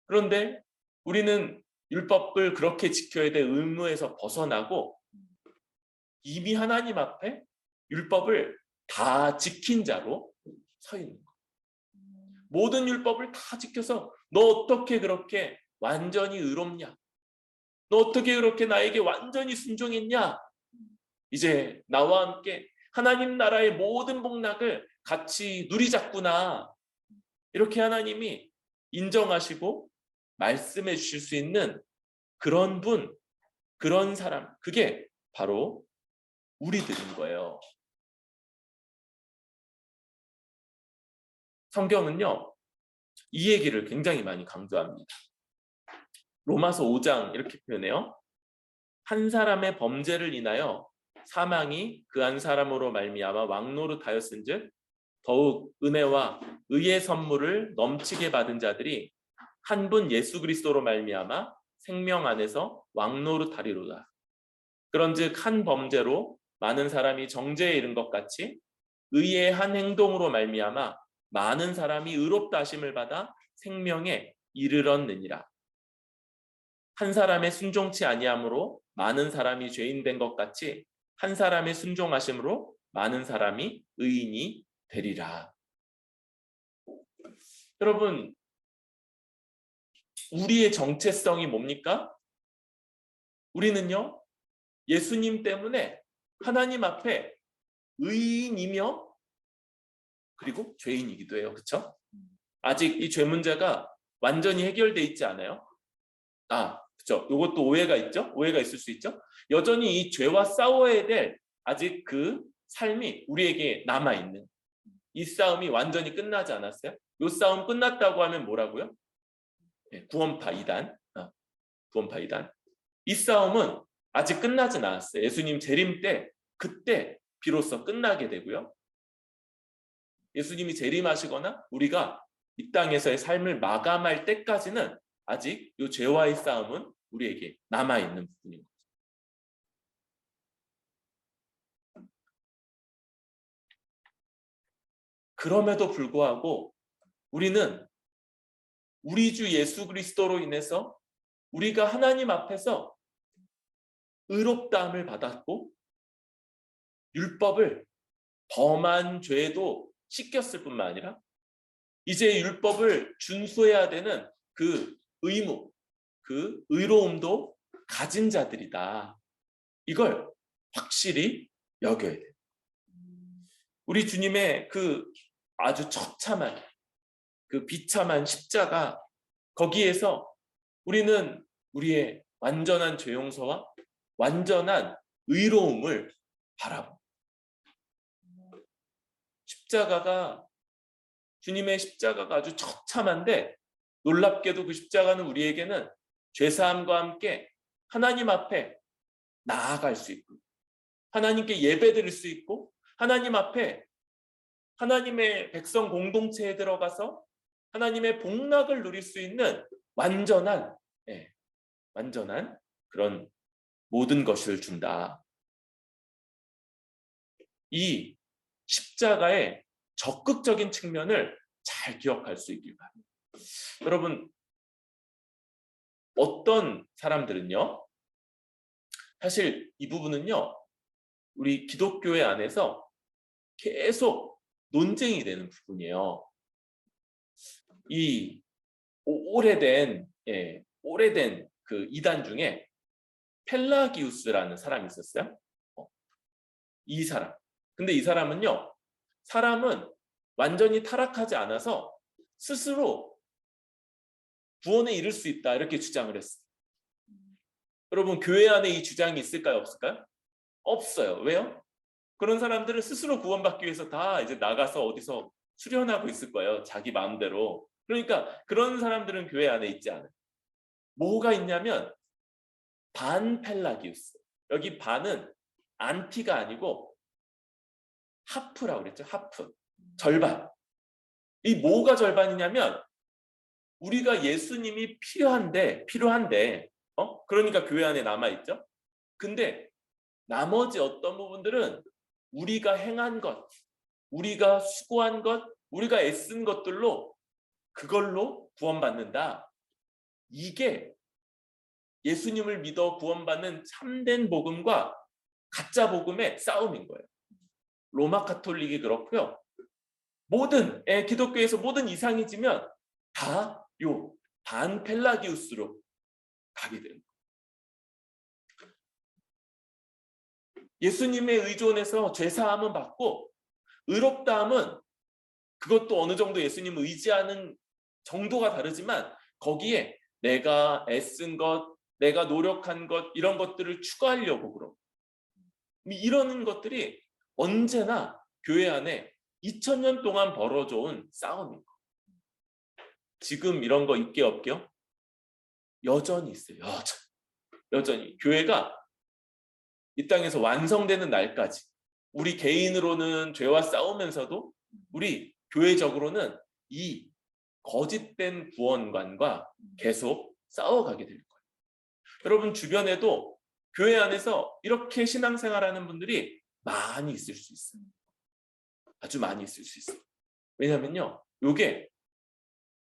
그런데 우리는 율법을 그렇게 지켜야 될 의무에서 벗어나고 이미 하나님 앞에 율법을 다 지킨 자로 서 있는 거예요. 모든 율법을 다 지켜서 너 어떻게 그렇게 완전히 의롭냐? 너 어떻게 그렇게 나에게 완전히 순종했냐? 이제 나와 함께 하나님 나라의 모든 복락을 같이 누리자꾸나. 이렇게 하나님이 인정하시고 말씀해 주실 수 있는 그런 분, 그런 사람, 그게 바로 우리들인 거예요. 성경은요, 이 얘기를 굉장히 많이 강조합니다. 로마서 5장 이렇게 표현해요. 한 사람의 범죄를 인하여 사망이 그 한 사람으로 말미암아 왕노릇하였은즉 더욱 은혜와 의의 선물을 넘치게 받은 자들이 한 분 예수 그리스도로 말미암아 생명 안에서 왕노릇하리로다. 그런즉 한 범죄로 많은 사람이 정죄에 이른 것 같이 의의 한 행동으로 말미암아 많은 사람이 의롭다 하심을 받아 생명에 이르렀느니라. 한 사람의 순종치 아니함으로 많은 사람이 죄인 된 것 같이 한 사람의 순종하심으로 많은 사람이 의인이 되리라. 여러분, 우리의 정체성이 뭡니까? 우리는요, 예수님 때문에 하나님 앞에 의인이며 그리고 죄인이기도 해요. 그렇죠? 아직 이 죄 문제가 완전히 해결돼 있지 않아요. 그렇죠. 이것도 오해가 있죠. 오해가 있을 수 있죠. 여전히 이 죄와 싸워야 될 아직 그 삶이 우리에게 남아 있는 이 싸움이 완전히 끝나지 않았어요. 이 싸움 끝났다고 하면 뭐라고요? 구원파 이단. 구원파 이단. 이 싸움은 아직 끝나진 않았어요. 예수님 재림 때 그때 비로소 끝나게 되고요. 예수님이 재림하시거나 우리가 이 땅에서의 삶을 마감할 때까지는 아직 이 죄와의 싸움은 우리에게 남아있는 부분인 거죠. 그럼에도 불구하고 우리는 우리 주 예수 그리스도로 인해서 우리가 하나님 앞에서 의롭다함을 받았고 율법을 범한 죄도 씻겼을 뿐만 아니라 이제 율법을 준수해야 되는 그 의무, 그 의로움도 가진 자들이다. 이걸 확실히 여겨야 돼요. 우리 주님의 그 아주 처참한 그 비참한 십자가, 거기에서 우리는 우리의 완전한 죄 용서와 완전한 의로움을 바라봅니다. 주님의 십자가가 아주 처참한데, 놀랍게도 그 십자가는 우리에게는 죄사함과 함께 하나님 앞에 나아갈 수 있고, 하나님께 예배드릴 수 있고, 하나님 앞에 하나님의 백성 공동체에 들어가서 하나님의 복락을 누릴 수 있는 완전한 그런 모든 것을 준다. 이 십자가의 적극적인 측면을 잘 기억할 수 있길 바랍니다. 여러분, 어떤 사람들은요, 사실 이 부분은요, 우리 기독교회 안에서 계속 논쟁이 되는 부분이에요. 이 오래된 그 이단 중에 펠라기우스라는 사람이 있었어요. 이 사람. 근데 이 사람은요, 사람은 완전히 타락하지 않아서 스스로 구원에 이를 수 있다, 이렇게 주장을 했어요. 여러분, 교회 안에 이 주장이 있을까요, 없을까요? 없어요. 왜요? 그런 사람들은 스스로 구원받기 위해서 다 이제 나가서 어디서 수련하고 있을 거예요, 자기 마음대로. 그러니까 그런 사람들은 교회 안에 있지 않아요. 뭐가 있냐면 반펠라기우스. 여기 반은 안티가 아니고 하프라고 그랬죠. 하프. 절반. 이 뭐가 절반이냐면, 우리가 예수님이 필요한데 그러니까 교회 안에 남아있죠. 근데 나머지 어떤 부분들은 우리가 행한 것, 우리가 수고한 것, 우리가 애쓴 것들로 그걸로 구원받는다. 이게 예수님을 믿어 구원받는 참된 복음과 가짜 복음의 싸움인 거예요. 로마 카톨릭이 그렇고요. 기독교에서 모든 이상이 지면 다 요 반펠라기우스로 가게 됩니다. 예수님의 의존에서 죄사함은 받고, 의롭다함은 그것도 어느 정도 예수님을 의지하는 정도가 다르지만, 거기에 내가 애쓴 것, 내가 노력한 것, 이런 것들을 추가하려고 그러고, 이러는 것들이 언제나 교회 안에 2000년 동안 벌어져 온 싸움인 거예요. 지금 이런 거 있게 없게요? 여전히 있어요. 여전히. 교회가 이 땅에서 완성되는 날까지 우리 개인으로는 죄와 싸우면서도 우리 교회적으로는 이 거짓된 구원관과 계속 싸워가게 될 거예요. 여러분 주변에도 교회 안에서 이렇게 신앙생활하는 분들이 많이 있을 수 있어요. 아주 많이 있을 수 있어요. 왜냐면요, 이게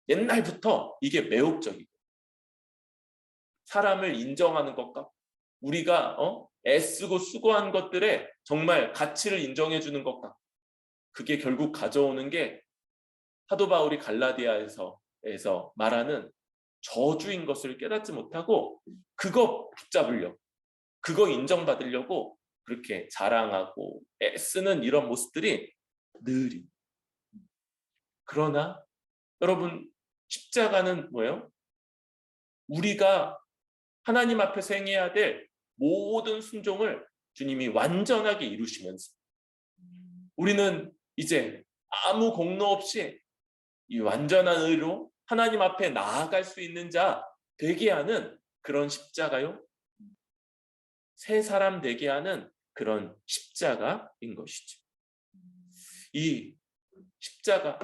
옛날부터 이게 매혹적이고, 사람을 인정하는 것과 우리가 애쓰고 수고한 것들에 정말 가치를 인정해 주는 것과, 그게 결국 가져오는 게 사도 바울이 갈라디아에서 말하는 저주인 것을 깨닫지 못하고, 그거 붙잡으려고, 그거 인정받으려고 그렇게 자랑하고 애쓰는 이런 모습들이 늘. 그러나 여러분, 십자가는 뭐예요? 우리가 하나님 앞에서 행해야 될 모든 순종을 주님이 완전하게 이루시면서 우리는 이제 아무 공로 없이 이 완전한 의로 하나님 앞에 나아갈 수 있는 자 되게 하는 그런 십자가요, 새 사람 되게 하는 그런 십자가인 것이죠. 이 십자가,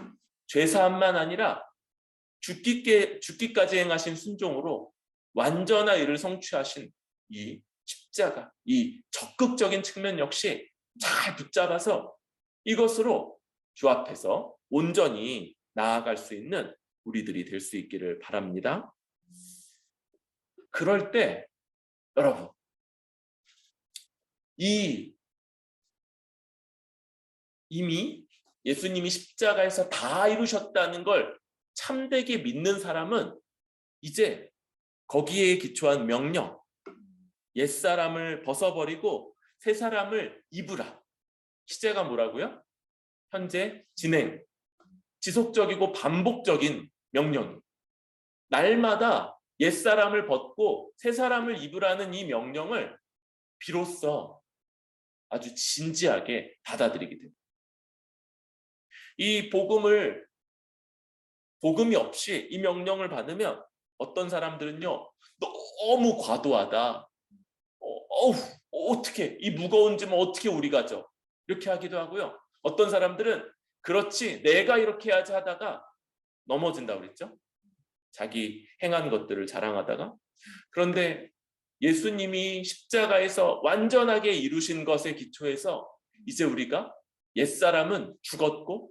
죄사함만 아니라 죽기까지 행하신 순종으로 완전한 일을 성취하신 이 십자가, 이 적극적인 측면 역시 잘 붙잡아서 이것으로 주 앞에서 온전히 나아갈 수 있는 우리들이 될 수 있기를 바랍니다. 그럴 때 여러분, 이 이미 예수님이 십자가에서 다 이루셨다는 걸 참되게 믿는 사람은 이제 거기에 기초한 명령, 옛사람을 벗어버리고 새 사람을 입으라. 시제가 뭐라고요? 현재 진행, 지속적이고 반복적인 명령이. 날마다 옛사람을 벗고 새 사람을 입으라는 이 명령을 비로소 아주 진지하게 받아들이게 됩니다. 이 복음이 없이 이 명령을 받으면 어떤 사람들은요, 너무 과도하다. 어떻게 이 무거운 짐을 어떻게 우리가 져? 이렇게 하기도 하고요. 어떤 사람들은 그렇지 내가 이렇게 해야지 하다가 넘어진다고 그랬죠. 자기 행한 것들을 자랑하다가. 그런데 예수님이 십자가에서 완전하게 이루신 것에 기초해서 이제 우리가 옛사람은 죽었고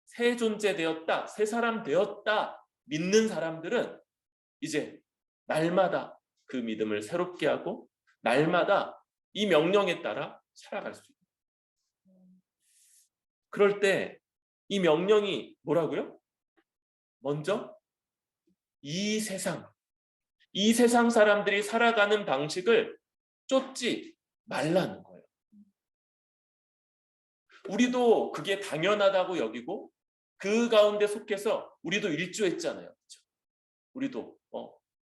새 존재 되었다, 새 사람 되었다 믿는 사람들은 이제 날마다 그 믿음을 새롭게 하고 날마다 이 명령에 따라 살아갈 수 있다. 그럴 때 이 명령이 뭐라고요? 먼저 이 세상 사람들이 살아가는 방식을 쫓지 말라는 거예요. 우리도 그게 당연하다고 여기고 그 가운데 속해서 우리도 일조했잖아요. 그렇죠? 우리도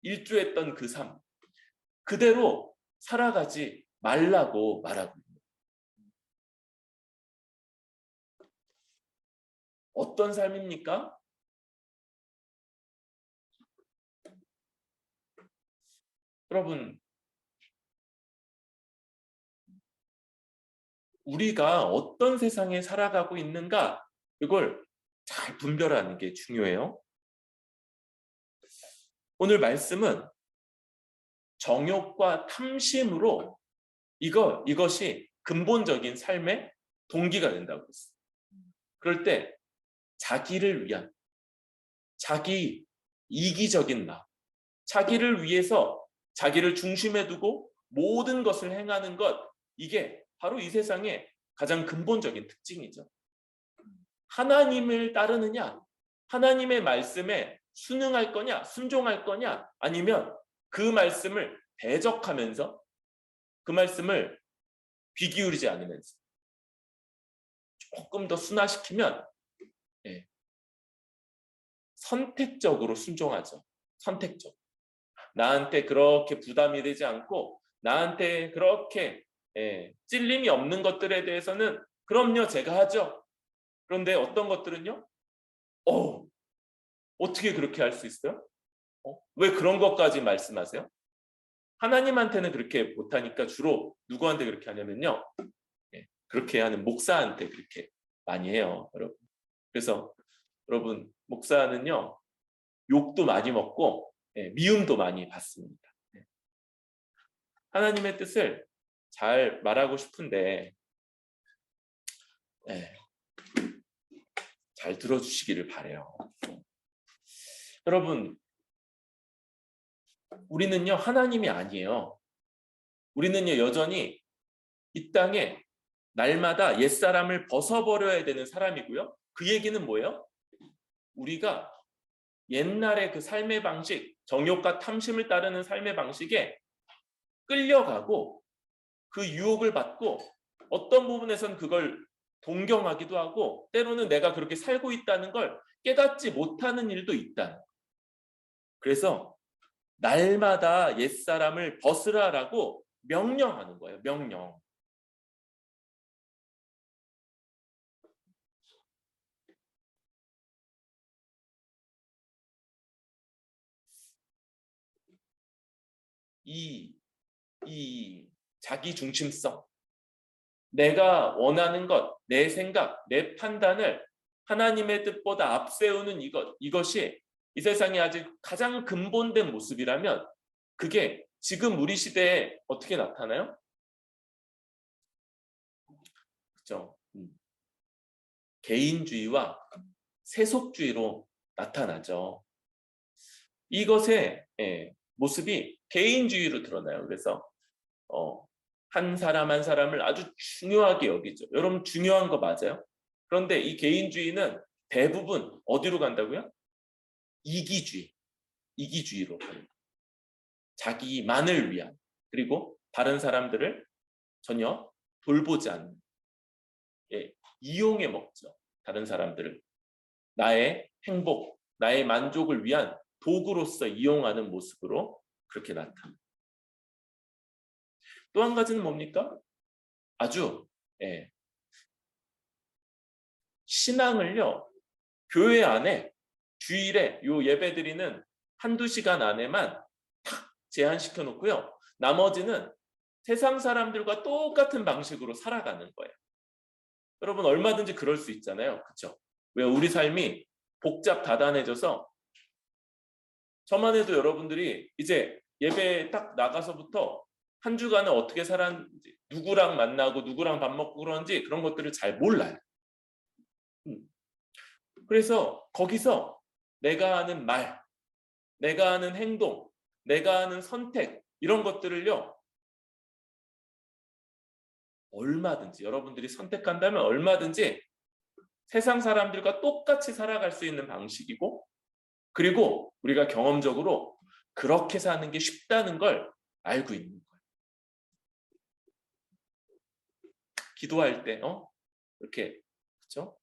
일조했던 그 삶 그대로 살아가지 말라고 말하고 있는 거예요. 어떤 삶입니까? 여러분, 우리가 어떤 세상에 살아가고 있는가 이걸 잘 분별하는 게 중요해요. 오늘 말씀은 정욕과 탐심으로 이것이 근본적인 삶의 동기가 된다고 했어요. 그럴 때 자기를 위한 자기 이기적인 나, 자기를 위해서 자기를 중심에 두고 모든 것을 행하는 것, 이게 바로 이 세상의 가장 근본적인 특징이죠. 하나님을 따르느냐, 하나님의 말씀에 순응할 거냐, 순종할 거냐, 아니면 그 말씀을 대적하면서 그 말씀을 귀 기울이지 않으면서 조금 더 순화시키면 선택적으로 순종하죠. 선택적. 나한테 그렇게 부담이 되지 않고 나한테 그렇게 찔림이 없는 것들에 대해서는 그럼요 제가 하죠. 그런데 어떤 것들은요? 어떻게 그렇게 할 수 있어요? 왜 그런 것까지 말씀하세요? 하나님한테는 그렇게 못하니까 주로 누구한테 그렇게 하냐면요. 그렇게 하는 목사한테 그렇게 많이 해요. 여러분. 그래서 여러분 목사는요. 욕도 많이 먹고 미움도 많이 받습니다. 하나님의 뜻을 잘 말하고 싶은데 잘 들어주시기를 바라요. 여러분 우리는요 하나님이 아니에요. 우리는요 여전히 이 땅에 날마다 옛사람을 벗어버려야 되는 사람이고요. 그 얘기는 뭐예요? 우리가 옛날의 그 삶의 방식, 정욕과 탐심을 따르는 삶의 방식에 끌려가고 그 유혹을 받고 어떤 부분에선 그걸 동경하기도 하고 때로는 내가 그렇게 살고 있다는 걸 깨닫지 못하는 일도 있다. 그래서 날마다 옛사람을 벗으라라고 명령하는 거예요. 명령. 이 자기 중심성, 내가 원하는 것, 내 생각, 내 판단을 하나님의 뜻보다 앞세우는 이것이 이 세상에 아직 가장 근본된 모습이라면 그게 지금 우리 시대에 어떻게 나타나요? 그렇죠? 개인주의와 세속주의로 나타나죠. 이것의 모습이 개인주의로 드러나요. 그래서 한 사람 한 사람을 아주 중요하게 여기죠. 여러분 중요한 거 맞아요? 그런데 이 개인주의는 대부분 어디로 간다고요? 이기주의, 이기주의로 갑니다. 자기만을 위한, 그리고 다른 사람들을 전혀 돌보지 않는, 예, 이용해 먹죠. 다른 사람들을 나의 행복, 나의 만족을 위한 도구로서 이용하는 모습으로 그렇게 나타납니다. 또 한 가지는 뭡니까? 아주 신앙을요, 교회 안에 주일에 요 예배드리는 한두 시간 안에만 탁 제한시켜 놓고요. 나머지는 세상 사람들과 똑같은 방식으로 살아가는 거예요. 여러분 얼마든지 그럴 수 있잖아요. 그렇죠? 왜 우리 삶이 복잡 다단해져서 저만 해도 여러분들이 이제 예배 딱 나가서부터 한 주간을 어떻게 살았는지, 누구랑 만나고 누구랑 밥 먹고 그런지 그런 것들을 잘 몰라요. 그래서 거기서 내가 하는 말, 내가 하는 행동, 내가 하는 선택 이런 것들을요. 얼마든지 여러분들이 선택한다면 얼마든지 세상 사람들과 똑같이 살아갈 수 있는 방식이고, 그리고 우리가 경험적으로 그렇게 사는 게 쉽다는 걸 알고 있는 거예요. 기도할 때 이렇게 그렇죠?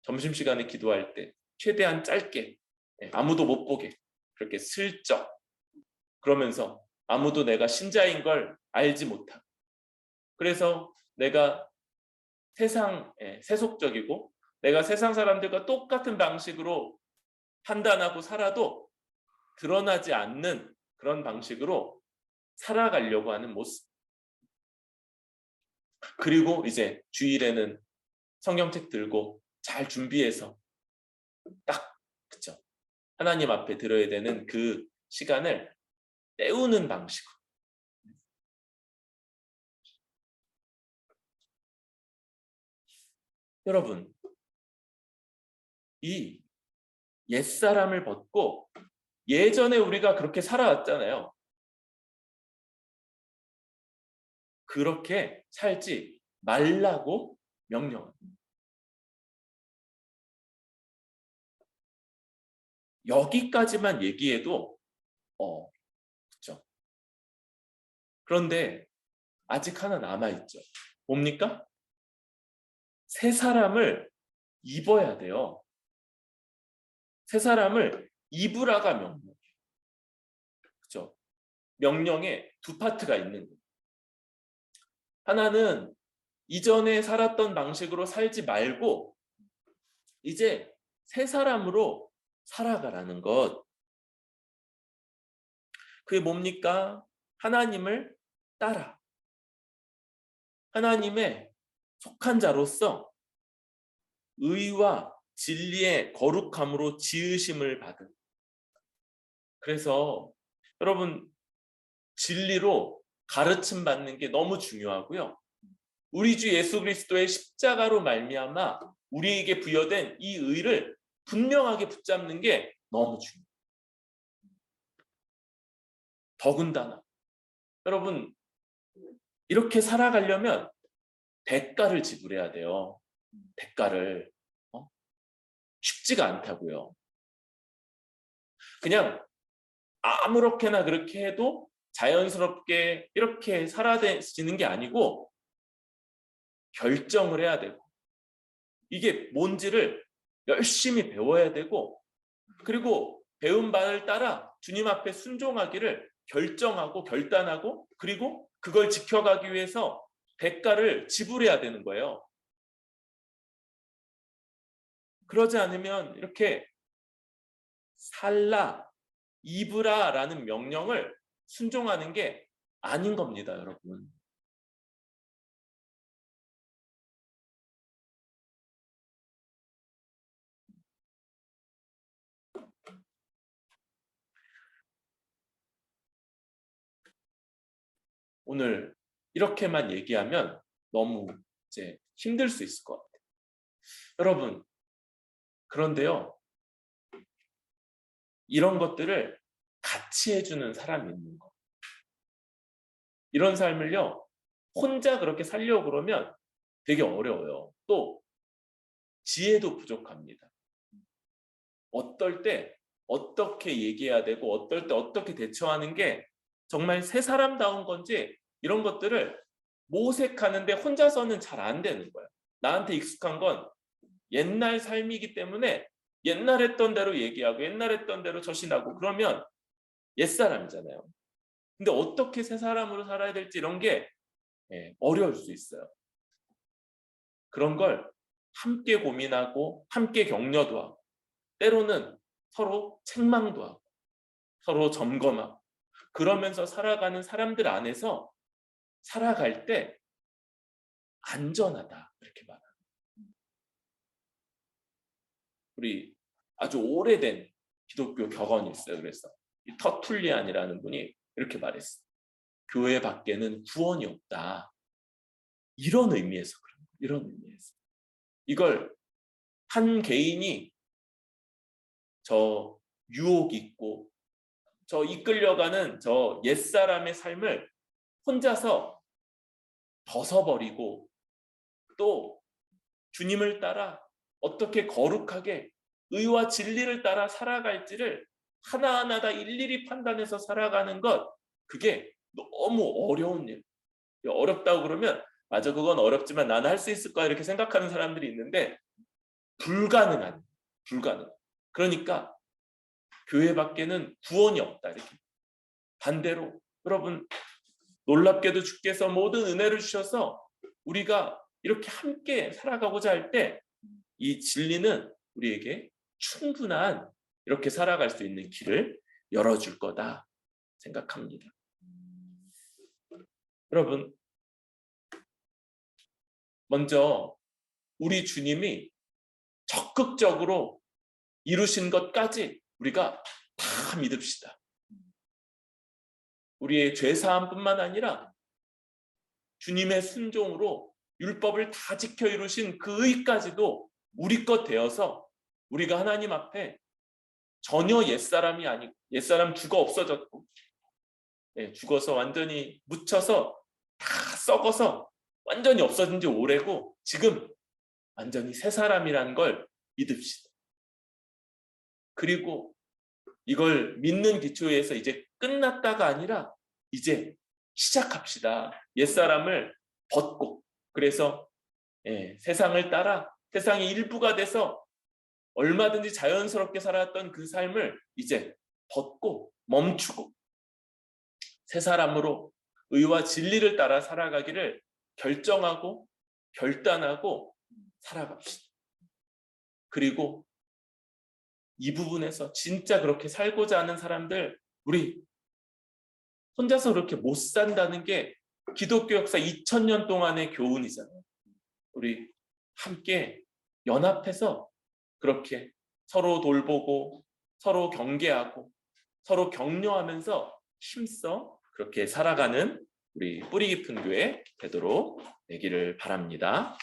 점심시간에 기도할 때 최대한 짧게, 아무도 못 보게 그렇게 슬쩍, 그러면서 아무도 내가 신자인 걸 알지 못하고, 그래서 내가 세속적이고 내가 세상 사람들과 똑같은 방식으로 판단하고 살아도 드러나지 않는 그런 방식으로 살아가려고 하는 모습. 그리고 이제 주일에는 성경책 들고 잘 준비해서 딱 그쵸, 하나님 앞에 들어야 되는 그 시간을 때우는 방식으로. 여러분 이 옛사람을 벗고 예전에 우리가 그렇게 살아왔잖아요. 그렇게 살지 말라고 명령합니다. 여기까지만 얘기해도 그렇죠. 그런데 아직 하나 남아있죠. 뭡니까? 새 사람을 입어야 돼요. 새 사람을 입으라가 명령. 그렇죠. 명령에 두 파트가 있는 거예요. 하나는 이전에 살았던 방식으로 살지 말고 이제 새 사람으로 살아가라는 것. 그게 뭡니까? 하나님을 따라 하나님의 속한 자로서 의와 진리의 거룩함으로 지으심을 받은. 그래서 여러분 진리로 가르침 받는 게 너무 중요하고요. 우리 주 예수 그리스도의 십자가로 말미암아 우리에게 부여된 이 의를 분명하게 붙잡는 게 너무 중요해요. 더군다나 여러분 이렇게 살아가려면 대가를 지불해야 돼요. 대가를. 쉽지가 않다고요. 그냥 아무렇게나 그렇게 해도 자연스럽게 이렇게 살아지는 게 아니고 결정을 해야 되고, 이게 뭔지를 열심히 배워야 되고, 그리고 배운 바를 따라 주님 앞에 순종하기를 결정하고 결단하고, 그리고 그걸 지켜가기 위해서 대가를 지불해야 되는 거예요. 그러지 않으면 이렇게 살라, 입으라라는 명령을 순종하는 게 아닌 겁니다, 여러분. 오늘 이렇게만 얘기하면 너무 이제 힘들 수 있을 것 같아요. 여러분, 그런데요, 이런 것들을 같이 해주는 사람이 있는 거. 이런 삶을요, 혼자 그렇게 살려고 그러면 되게 어려워요. 또 지혜도 부족합니다. 어떨 때 어떻게 얘기해야 되고 어떨 때 어떻게 대처하는 게 정말 새 사람다운 건지 이런 것들을 모색하는데 혼자서는 잘 안 되는 거예요. 나한테 익숙한 건 옛날 삶이기 때문에 옛날 했던 대로 얘기하고 옛날 했던 대로 처신하고 그러면 옛사람이잖아요. 근데 어떻게 새 사람으로 살아야 될지 이런 게 어려울 수 있어요. 그런 걸 함께 고민하고 함께 격려도 하고 때로는 서로 책망도 하고 서로 점검하고 그러면서 살아가는 사람들 안에서 살아갈 때 안전하다 이렇게 말합니다. 우리 아주 오래된 기독교 격언이 있어요. 그래서 이 터툴리안이라는 분이 이렇게 말했어요. 교회 밖에는 구원이 없다. 이런 의미에서 그런 거예요. 이런 의미에서. 이걸 한 개인이 저 유혹 있고 저 이끌려가는 저 옛사람의 삶을 혼자서 벗어버리고 또 주님을 따라 어떻게 거룩하게 의와 진리를 따라 살아갈지를 하나하나 다 일일이 판단해서 살아가는 것 그게 너무 어려운 일. 어렵다고 그러면 맞아 그건 어렵지만 나는 할 수 있을 거야 이렇게 생각하는 사람들이 있는데 불가능한. 그러니까 교회 밖에는 구원이 없다 이렇게. 반대로 여러분 놀랍게도 주께서 모든 은혜를 주셔서 우리가 이렇게 함께 살아가고자 할 때 이 진리는 우리에게 충분한 이렇게 살아갈 수 있는 길을 열어줄 거다 생각합니다. 여러분 먼저 우리 주님이 적극적으로 이루신 것까지 우리가 다 믿읍시다. 우리의 죄사함뿐만 아니라 주님의 순종으로 율법을 다 지켜 이루신 그 의까지도 우리 것 되어서 우리가 하나님 앞에 전혀 옛사람이 아니고 옛사람 죽어 없어졌고 죽어서 완전히 묻혀서 다 썩어서 완전히 없어진 지 오래고 지금 완전히 새 사람이라는 걸 믿읍시다. 그리고 이걸 믿는 기초에서 이제 끝났다가 아니라 이제 시작합시다. 옛사람을 벗고 그래서 세상을 따라 세상의 일부가 돼서 얼마든지 자연스럽게 살았던 그 삶을 이제 벗고 멈추고 새 사람으로 의와 진리를 따라 살아가기를 결정하고 결단하고 살아갑시다. 그리고 이 부분에서 진짜 그렇게 살고자 하는 사람들 우리 혼자서 그렇게 못 산다는 게 기독교 역사 2000년 동안의 교훈이잖아요. 우리 함께 연합해서 그렇게 서로 돌보고 서로 경계하고 서로 격려하면서 힘써 그렇게 살아가는 우리 뿌리 깊은 교회 되도록 되기를 바랍니다.